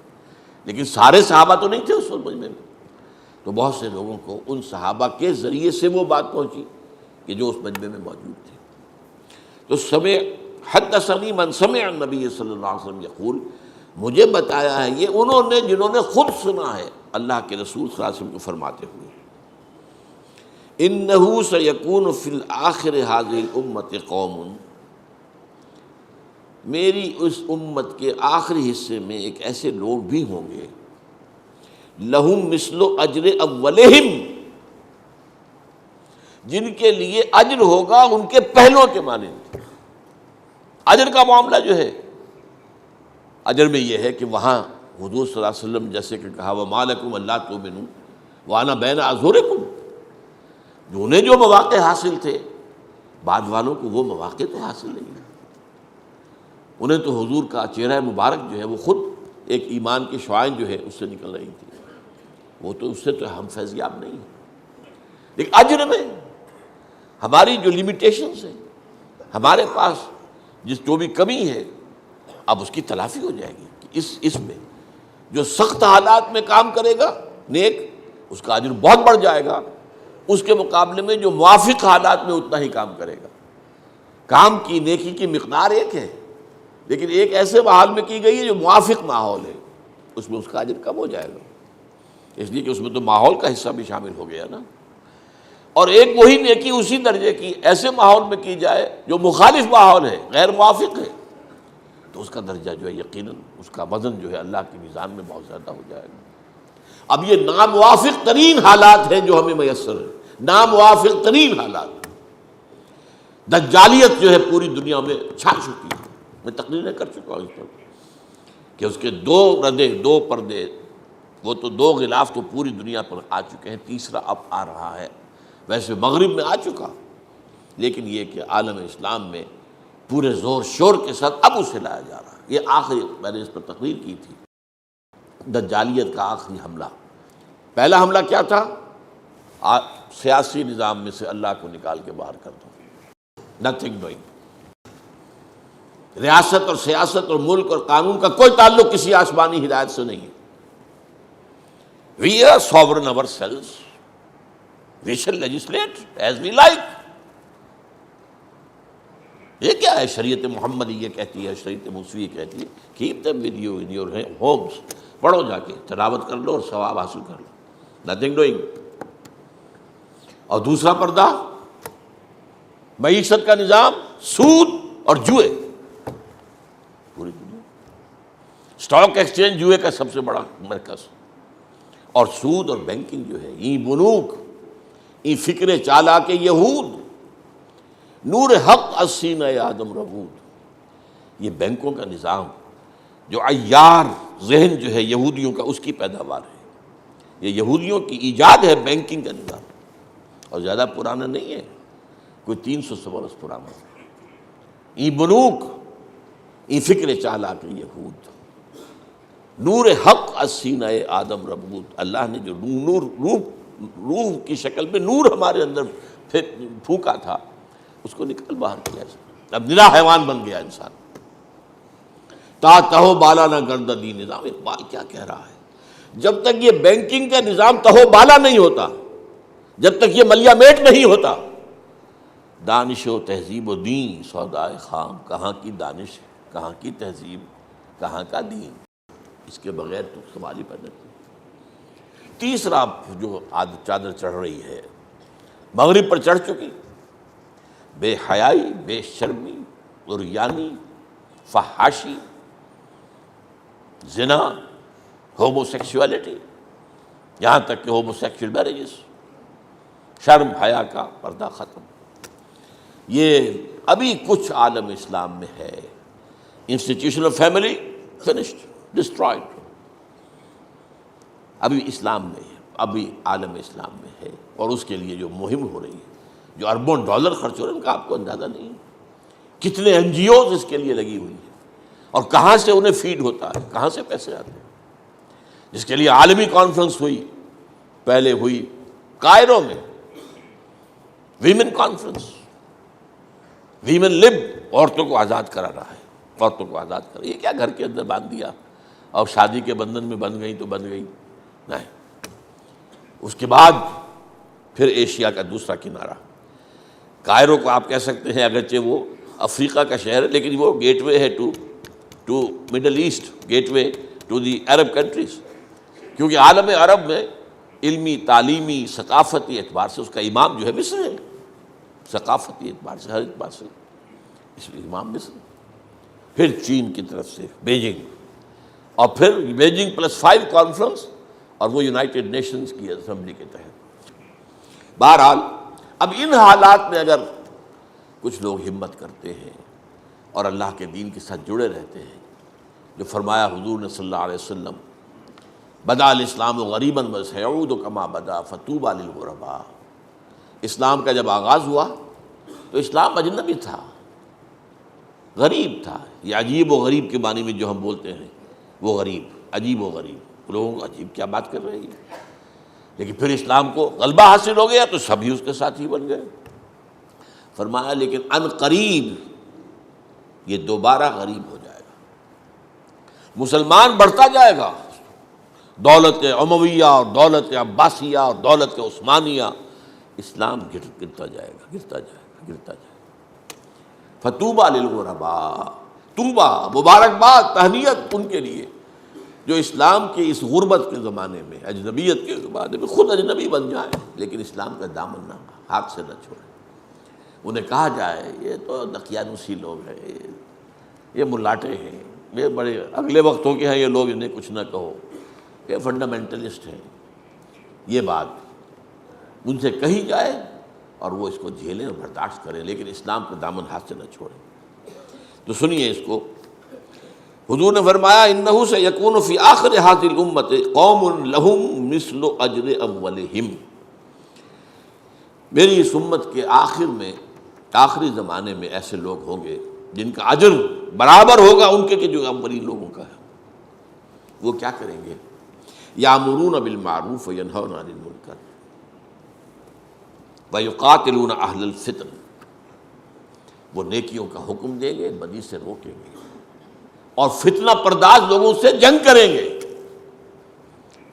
لیکن سارے صحابہ تو نہیں تھے اس وقت مجمع میں، تو بہت سے لوگوں کو ان صحابہ کے ذریعے سے وہ بات پہنچی کہ جو اس مجمع میں موجود تھے۔ تو حدثنی من سمع النبی صلی اللہ علیہ وسلم یقول، مجھے بتایا ہے یہ انہوں نے جنہوں نے خود سنا ہے اللہ کے رسول صلی اللہ علیہ وسلم کو فرماتے ہوئے انہ سیکون فی الآخر ھذہ الامۃ قوم، میری اس امت کے آخری حصے میں ایک ایسے لوگ بھی ہوں گے لہم مثل اجر اولہم، جن کے لیے اجر ہوگا ان کے پہلوں کے مانند۔ اجر کا معاملہ جو ہے، اجر میں یہ ہے کہ وہاں حضور صلی اللہ علیہ وسلم جیسے کہ کہا وَمَا لَكُمْ أَلَّا تُؤْمِنُوا وَأَنَا بَيْنَ أَظْهُرِكُمْ، جو انہیں جو مواقع حاصل تھے بعد والوں کو وہ مواقع تو حاصل نہیں ہیں۔ انہیں تو حضور کا چہرہ مبارک جو ہے وہ خود ایک ایمان کی شعاعیں جو ہے اس سے نکل رہی تھی، وہ تو اس سے تو ہم فیضیاب نہیں ہیں۔ لیکن اجر میں ہماری جو لیمیٹیشنز ہیں، ہمارے پاس جو بھی کمی ہے، اب اس کی تلافی ہو جائے گی کہ اس میں جو سخت حالات میں کام کرے گا نیک، اس کا اجر بہت بڑھ جائے گا، اس کے مقابلے میں جو موافق حالات میں اتنا ہی کام کرے گا۔ کام کی نیکی کی مقدار ایک ہے، لیکن ایک ایسے ماحول میں کی گئی ہے جو موافق ماحول ہے، اس میں اس کا اجر کم ہو جائے گا، اس لیے کہ اس میں تو ماحول کا حصہ بھی شامل ہو گیا نا۔ اور ایک وہی نیکی اسی درجے کی ایسے ماحول میں کی جائے جو مخالف ماحول ہے، غیر موافق ہے، تو اس کا درجہ جو ہے یقیناً اس کا وزن جو ہے اللہ کی میزان میں بہت زیادہ ہو جائے گا۔ اب یہ ناموافق ترین حالات ہیں جو ہمیں میسر ہیں، ناموافق ترین حالات۔ دجالیت جو ہے پوری دنیا میں چھا چکی ہے، میں تقریریں کر چکا ہوں اس پر کہ اس کے دو پردے، وہ تو دو غلاف تو پوری دنیا پر آ چکے ہیں، تیسرا اب آ رہا ہے، ویسے مغرب میں آ چکا، لیکن یہ کہ عالم اسلام میں پورے زور شور کے ساتھ اب اسے لایا جا رہا ہے۔ یہ آخری میں نے اس پر تقریر کی تھی، دجالیت کا آخری حملہ۔ پہلا حملہ کیا تھا؟ سیاسی نظام میں سے اللہ کو نکال کے باہر کر دو، نتھنگ ڈوئنگ۔ ریاست اور سیاست اور ملک اور قانون کا کوئی تعلق کسی آسمانی ہدایت سے نہیں ہے۔ We are sovereign ourselves. We shall legislate as we like. یہ کیا ہے؟ شریعت محمدی یہ کہتی ہے، شریعت موسوی یہ کہتی ہے keep them with you in your homes. پڑھو جا کے، تلاوت کر لو اور ثواب حاصل کر لو، nothing doing۔ اور دوسرا پردہ معیشت کا نظام، سود اور جوئے، پوری دنیا اسٹاک ایکسچینج جوئے کا سب سے بڑا مرکز، اور سود اور بینکنگ جو ہے، ای بنوک، ای فکر چالاک یہود، نور حق السینہ آدم ربود۔ یہ بینکوں کا نظام جو عیار ذہن جو ہے یہودیوں کا، اس کی پیداوار ہے، یہ یہودیوں کی ایجاد ہے بینکنگ کا نظام، اور زیادہ پرانا نہیں ہے، کوئی 300 برس پرانا ہے۔ ای بنوک، ای فکر چالاک یہود، نور حق السینہ آدم ربود۔ اللہ نے جو نور، روح کی شکل میں نور ہمارے اندر پھونکا تھا، اس کو نکال باہر کیا، اب نرا حیوان بن گیا انسان۔ تا تہو بالا نہ گردہ دی نظام۔ اقبال کیا کہہ رہا ہے؟ جب تک یہ بینکنگ کا نظام تہو بالا نہیں ہوتا، جب تک یہ ملیا میٹ نہیں ہوتا، دانش و تہذیب و دین سودائے خام، کہاں کی دانش، کہاں کی تہذیب، کہاں کا دین، اس کے بغیر تو سوال ہی پیدا نہیں۔ تیسرا جو چادر چڑھ رہی ہے، مغرب پر چڑھ چکی، بے حیائی، بے شرمی، عریانی، فحاشی، زنا، ہومو سیکسولیٹی، یہاں تک کہ ہومو سیکسول میریجز، شرم حیا کا پردہ ختم۔ یہ ابھی کچھ عالم اسلام میں ہے۔ Institution of family finished, destroyed, ابھی اسلام میں ہے، ابھی عالم اسلام میں ہے، اور اس کے لیے جو مہم ہو رہی ہے، جو اربوں ڈالر خرچ ہو رہے ہیں، ان کا آپ کو اندازہ نہیں ہے۔ کتنے این جی اوز اس کے لیے لگی ہوئی ہیں، اور کہاں سے انہیں فیڈ ہوتا ہے، کہاں سے پیسے آتے ہیں۔ جس کے لیے عالمی کانفرنس ہوئی، پہلے ہوئی کائرو میں ویمن کانفرنس، ویمن لب، عورتوں کو آزاد کرا رہا ہے، عورتوں کو آزاد کرا۔ یہ کیا گھر کے اندر باندھ دیا اور شادی کے بندھن میں بندھ گئی تو بندھ گئی؟ نہیں۔ اس کے بعد پھر ایشیا کا دوسرا کنارہ، کائرو کو آپ کہہ سکتے ہیں، اگرچہ وہ افریقہ کا شہر ہے، لیکن وہ گیٹ وے ہے to Middle East, gateway to the عرب کنٹریز، کیونکہ عالم عرب میں علمی، تعلیمی، ثقافتی اعتبار سے اس کا امام جو ہے مصر ہے، ثقافتی اعتبار سے، ہر اعتبار سے اس لیے امام مصر۔ پھر چین کی طرف سے بیجنگ، اور پھر بیجنگ +5 کانفرنس، اور وہ یونائٹڈ نیشنز کی اسمبلی کے تحت۔ بہرحال اب ان حالات میں اگر کچھ لوگ ہمت کرتے ہیں اور اللہ کے دین کے ساتھ جڑے رہتے ہیں، جو فرمایا حضور نے صلی اللہ علیہ وسلم، بدا الاسلام غریبا وسیعود کما بدا فطوبی للغرباء، اسلام کا جب آغاز ہوا تو اسلام اجنبی تھا، غریب تھا۔ یہ عجیب و غریب کے معنی میں جو ہم بولتے ہیں وہ غریب، عجیب و غریب، لوگوں کو عجیب کیا بات کر رہے ہیں، لیکن پھر اسلام کو غلبہ حاصل ہو گیا تو سبھی اس کے ساتھ ہی بن گئے۔ فرمایا لیکن ان قریب یہ دوبارہ غریب ہو جائے گا، مسلمان بڑھتا جائے گا، دولت امویہ اور دولت عباسیہ اور دولت عثمانیہ، اسلام گرتا جائے گا، گرتا جائے گا، گرتا جائے گا۔ فطوبی للغرباء، طوبہ، مبارکباد، تہنیت ان کے لیے جو اسلام کے اس غربت کے زمانے میں، اجنبیت کے زمانے میں خود اجنبی بن جائیں لیکن اسلام کا دامن نہ ہاتھ سے نہ چھوڑیں۔ انہیں کہا جائے یہ تو دقیانوسی لوگ ہیں، یہ ملاٹے ہیں، یہ بڑے اگلے وقتوں کے ہیں یہ لوگ، انہیں کچھ نہ کہو، یہ فنڈامنٹلسٹ ہیں، یہ بات ان سے کہی جائے اور وہ اس کو جھیلیں اور برداشت کریں، لیکن اسلام کا دامن ہاتھ سے نہ چھوڑیں۔ تو سنیے اس کو، حضور نے فرمایا انہ سیکون فی آخر ھذہ الامۃ قوم لہم مثل اجر اولہم، میری اس امت کے آخر میں، آخری زمانے میں ایسے لوگ ہوں گے جن کا اجر برابر ہوگا ان کے کہ جو اولین لوگوں کا ہے۔ وہ کیا کریں گے؟ یامرون بالمعروف وینہون عن المنکر ویقاتلون اہل الفتن، وہ نیکیوں کا حکم دیں گے، بدی سے روکیں گے، اور فتنہ پرداز لوگوں سے جنگ کریں گے۔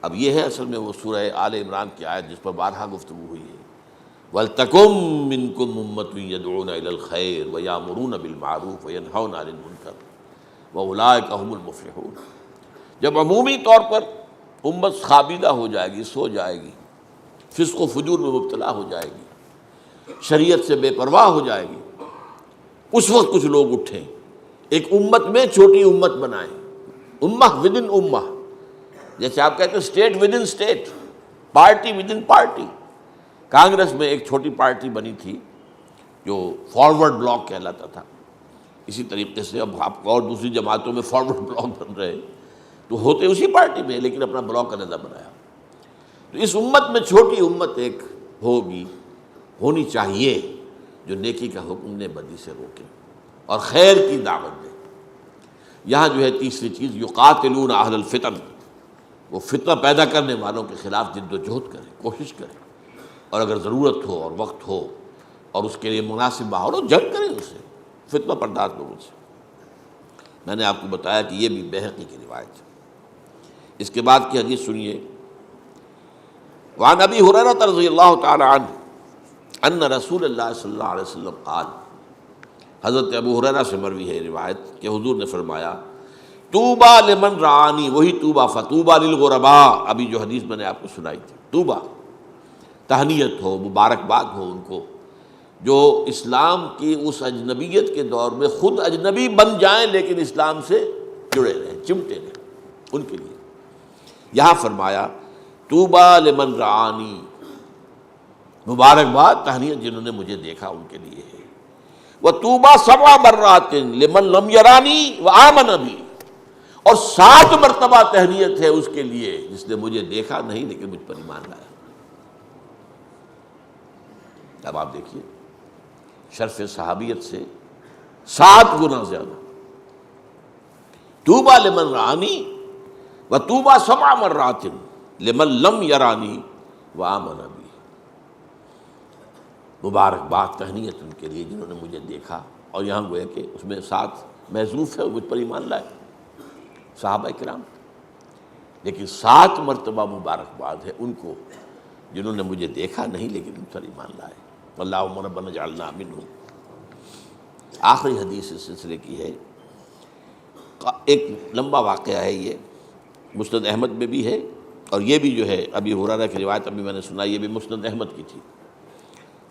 اب یہ ہے اصل میں وہ سورہ آل عمران کی آیت جس پر بارہا گفتگو ہوئی ہے، وَلْتَكُن مِّنكُمْ أُمَّةٌ يَدْعُونَ إِلَى الْخَيْرِ وَيَأْمُرُونَ بِالْمَعْرُوفِ وَيَنْهَوْنَ عَنِ الْمُنكَرِ وَأُولَٰئِكَ هُمُ الْمُفْلِحُونَ۔ جب عمومی طور پر امت خابیدہ ہو جائے گی، سو جائے گی، فسق و فجور میں مبتلا ہو جائے گی، شریعت سے بے پرواہ ہو جائے گی، اس وقت کچھ لوگ اٹھیں، ایک امت میں چھوٹی امت بنائیں، امہ ود ان امہ، جیسے آپ کہتے ہیں state with in state, party with in party. Congress میں ایک چھوٹی پارٹی بنی تھی جو فارورڈ بلاک کہلاتا تھا، اسی طریقے سے اب آپ اور دوسری جماعتوں میں فارورڈ بلاک بن رہے، تو ہوتے اسی پارٹی میں لیکن اپنا بلاک علیحدہ بنایا۔ تو اس امت میں چھوٹی امت ایک ہوگی، ہونی چاہیے، جو نیکی کا حکم دے، بدی سے روکے اور خیر کی دعوت دے۔ یہاں جو ہے تیسری چیز، یقاتلون اہل الفتن، وہ فتنہ پیدا کرنے والوں کے خلاف جد و جہد کریں، کوشش کریں، اور اگر ضرورت ہو اور وقت ہو اور اس کے لیے مناسب ماحول ہو، جنگ کریں اس سے، فتنہ پرداز لوگوں سے۔ میں نے آپ کو بتایا کہ یہ بھی بیہقی کی روایت ہے۔ اس کے بعد کی حدیث سنیے، وعن ابی ہریرہ رضی اللہ تعالی عنہ ان رسول اللہ صلی اللہ علیہ وسلم قال، حضرت ابو ہریرہ سے مروی ہے روایت کہ حضور نے فرمایا، طوبیٰ لمن رعانی، وہی طوبیٰ، فطوبیٰ للغرباء، ابھی جو حدیث میں نے آپ کو سنائی تھی، طوبیٰ، تہنیت ہو، مبارکباد ہو ان کو جو اسلام کی اس اجنبیت کے دور میں خود اجنبی بن جائیں لیکن اسلام سے جڑے رہیں، چمٹے رہیں، ان کے لیے۔ یہاں فرمایا طوبیٰ لمن رعانی، مبارکباد، تہنیت جنہوں نے مجھے دیکھا ان کے لیے ہے۔ وطوبیٰ 7 مرات لمن لم یرانی وآمن بی، اور 7 مرتبہ تہنیت ہے اس کے لیے جس نے مجھے دیکھا نہیں لیکن مجھ پر ایمان لایا۔ اب آپ دیکھیے شرف صحابیت سے 7 گنا زیادہ۔ طوبیٰ لمن رعانی وطوبیٰ 7 مرات لمن لم یرانی وآمن بی، مبارکباد، تہنیت ان کے لیے جنہوں نے مجھے دیکھا، اور یہاں گویا کہ اس میں 7 محذوف ہے، مجھ پر ایمان لائے صحابہ کرام، لیکن 7 مرتبہ مبارکباد ہے ان کو جنہوں نے مجھے دیکھا نہیں لیکن ان پر ایمان لائے۔ اللہم ربنا اجعلنا منہم۔ آخری حدیث اس سلسلے کی ہے، ایک لمبا واقعہ ہے یہ، مسند احمد میں بھی ہے اور یہ بھی جو ہے ابی ہریرہ کی روایت ابھی میں نے سنا، یہ بھی مسند احمد کی تھی،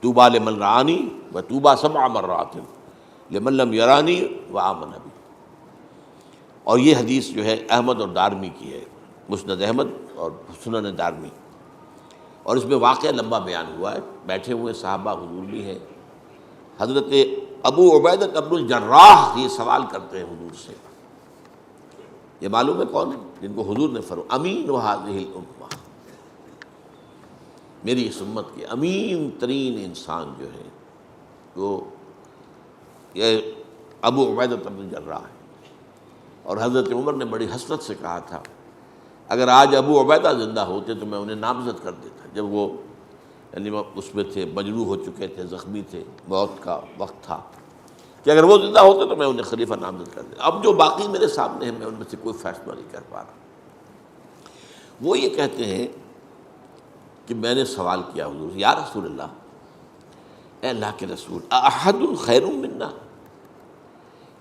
طوبیٰ لمن رآنی و طوبیٰ 7 مرات لمن لم یرانی و آمن بی۔ اور یہ حدیث جو ہے احمد اور دارمی کی ہے، مسند احمد اور سنن دارمی، اور اس میں واقعہ لمبا بیان ہوا ہے، بیٹھے ہوئے صحابہ حضور بھی ہیں۔ حضرت ابو عبیدہ بن الجراح یہ سوال کرتے ہیں حضور سے، یہ معلوم ہے کون ہے؟ جن کو حضور نے فرمایا امین هذه الامہ، میری اس امت کے امین ترین انسان جو ہے وہ یہ ابو عبیدہ بن الجراح ہے۔ اور حضرت عمر نے بڑی حسرت سے کہا تھا اگر آج ابو عبیدہ زندہ ہوتے تو میں انہیں نامزد کر دیتا، جب وہ یعنی اس میں تھے، مجروح ہو چکے تھے، زخمی تھے، موت کا وقت تھا، کہ اگر وہ زندہ ہوتے تو میں انہیں خلیفہ نامزد کر دیتا۔ اب جو باقی میرے سامنے ہیں میں ان میں سے کوئی فیصلہ نہیں کر پا رہا۔ وہ یہ کہتے ہیں کہ میں نے سوال کیا حضور سے، یا رسول اللہ، اے اللہ کے رسول، احد خیر منا،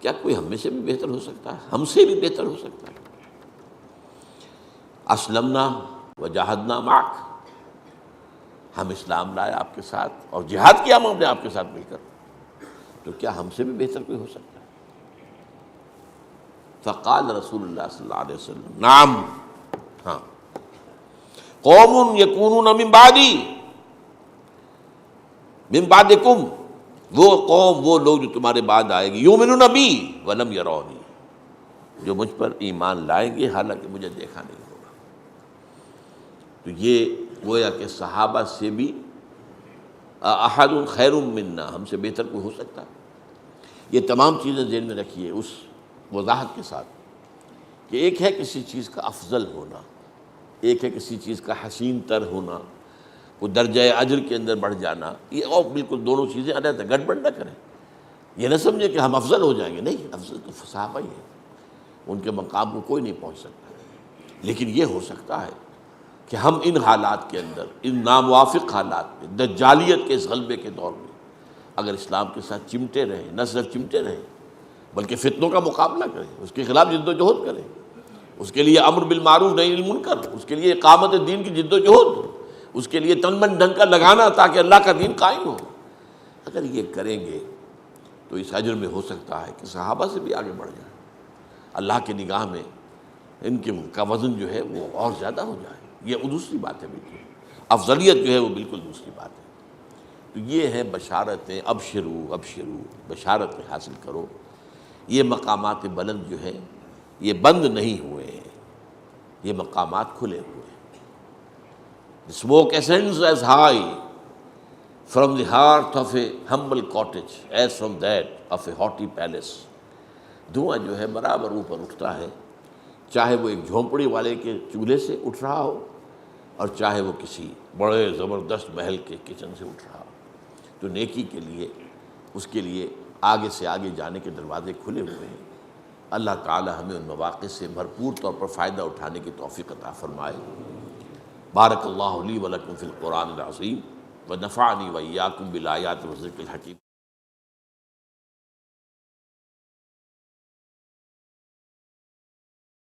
کیا کوئی ہم میں سے بھی بہتر ہو سکتا ہے، ہم سے بھی بہتر ہو سکتا ہے؟ اسلمنا وجاہدنا معک، ہم اسلام لائے آپ کے ساتھ اور جہاد کیا ہم نے آپ کے ساتھ مل کر، تو کیا ہم سے بھی بہتر کوئی ہو سکتا ہے؟ فقال رسول اللہ صلی اللہ علیہ وسلم نعم، ہاں، قوم یکونون من بعدی من بعدکم، وہ قوم، وہ لوگ جو تمہارے بعد آئے گی، یؤمنون بی ولم یرونی، جو مجھ پر ایمان لائیں گے حالانکہ مجھے دیکھا نہیں ہوگا۔ تو یہ گویا کہ صحابہ سے بھی احد خیر منا، ہم سے بہتر کوئی ہو سکتا ہے؟ یہ تمام چیزیں ذہن میں رکھیے اس وضاحت کے ساتھ کہ ایک ہے کسی چیز کا افضل ہونا، ایک ہے کسی چیز کا حسین تر ہونا، وہ درجہ اجر کے اندر بڑھ جانا، یہ اور بالکل دونوں چیزیں علیحدہ، گڑبڑ نہ کریں۔ یہ نہ سمجھیں کہ ہم افضل ہو جائیں گے، نہیں، افضل تو صحابہ ہی ہیں، ان کے مقام کو کوئی نہیں پہنچ سکتا۔ لیکن یہ ہو سکتا ہے کہ ہم ان حالات کے اندر، ان ناموافق حالات میں، دجالیت کے اس غلبے کے دور میں اگر اسلام کے ساتھ چمٹے رہیں، نہ صرف چمٹے رہیں بلکہ فتنوں کا مقابلہ کریں، اس کے خلاف جد و جہد کریں، اس کے لیے امر بالمعروف نہی عن المنکر، اس کے لیے اقامت دین کی جد و جہد، اس کے لیے تن من دھن کا لگانا تاکہ اللہ کا دین قائم ہو، اگر یہ کریں گے تو اس اجر میں ہو سکتا ہے کہ صحابہ سے بھی آگے بڑھ جائیں، اللہ کی نگاہ میں ان کے کا وزن جو ہے وہ اور زیادہ ہو جائے۔ یہ دوسری بات ہے، بالکل افضلیت جو ہے وہ بالکل دوسری بات ہے۔ تو یہ ہے بشارتیں، ابشرو ابشرو، بشارتیں حاصل کرو۔ یہ مقامات بلند جو ہے یہ بند نہیں ہوئے ہیں، یہ مقامات کھلے ہوئے ہیں۔ The smoke ascends as high from the heart of a humble cottage as from that of a haughty palace۔ دھواں جو ہے برابر اوپر اٹھتا ہے، چاہے وہ ایک جھونپڑی والے کے چولہے سے اٹھ رہا ہو اور چاہے وہ کسی بڑے زبردست محل کے کچن سے اٹھ رہا ہو۔ تو نیکی کے لیے، اس کے لیے آگے سے آگے جانے کے دروازے کھلے ہوئے ہیں۔ اللہ تعالی ہمیں ان مواقع سے بھرپور طور پر فائدہ اٹھانے کی توفیق عطا فرمائے۔ بارک اللہ لی و لکم فی القرآن العظیم ونفعنی و ایاکم بالآیات والذکر الحکیم۔